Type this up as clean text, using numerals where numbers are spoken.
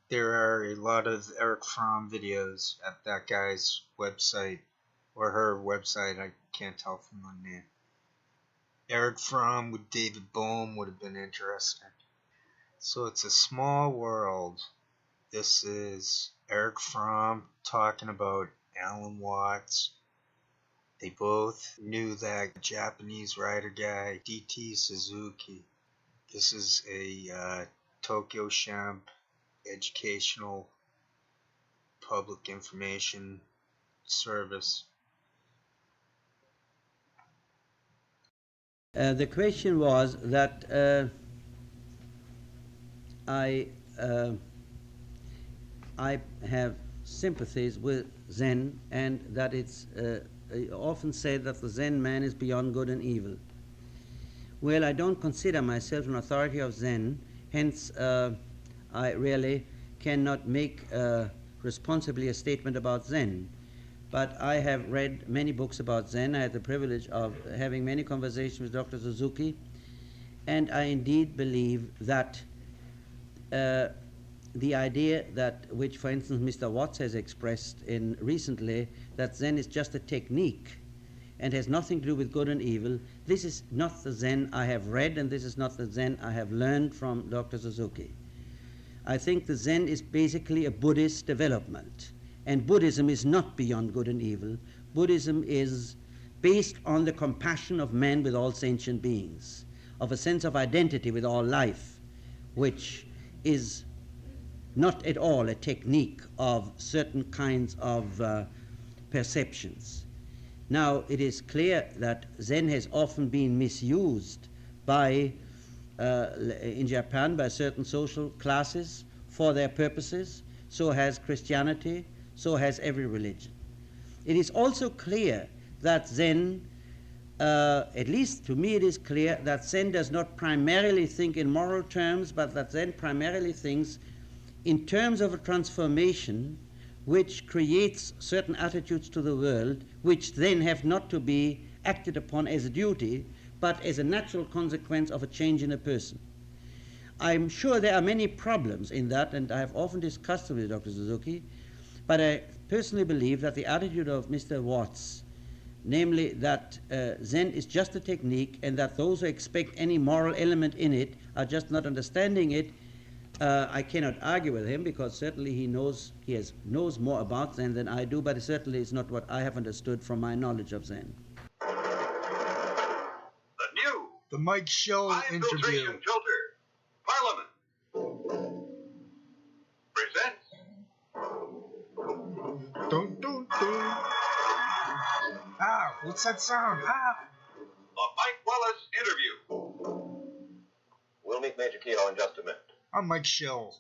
There are a lot of Erich Fromm videos at that guy's website, or her website, I can't tell from the name. Erich Fromm with David Bohm would have been interesting. So it's a small world. This is Erich Fromm talking about Alan Watts. They both knew that Japanese writer guy, D.T. Suzuki. This is a Tokyo Shamp educational public information service. The question was that I have sympathies with Zen, and that it's often said that the Zen man is beyond good and evil. Well, I don't consider myself an authority of Zen, hence I really cannot make responsibly a statement about Zen. But I have read many books about Zen. I had the privilege of having many conversations with Dr. Suzuki, and I indeed believe that the idea that, which for instance Mr. Watts has expressed in recently, that Zen is just a technique and has nothing to do with good and evil, this is not the Zen I have read, and this is not the Zen I have learned from Dr. Suzuki. I think the Zen is basically a Buddhist development, and Buddhism is not beyond good and evil. Buddhism is based on the compassion of man with all sentient beings, of a sense of identity with all life, which is not at all a technique of certain kinds of perceptions. Now, it is clear that Zen has often been misused by, in Japan, by certain social classes for their purposes. So has Christianity, so has every religion. It is also clear that Zen, at least to me it is clear, that Zen does not primarily think in moral terms, but that Zen primarily thinks in terms of a transformation which creates certain attitudes to the world, which then have not to be acted upon as a duty, but as a natural consequence of a change in a person. I'm sure there are many problems in that, and I have often discussed it with Dr. Suzuki, but I personally believe that the attitude of Mr. Watts, namely that Zen is just a technique, and that those who expect any moral element in it are just not understanding it. I cannot argue with him, because certainly he knows more about Zen than I do, but it certainly is not what I have understood from my knowledge of Zen. The Mike Shell interview. Filter, Parliament, presents Dun, dun, dun. Ah, what's that sound? Ah! the Mike Wallace interview. We'll meet Major Kehoe in just a minute. I'm Mike Shell.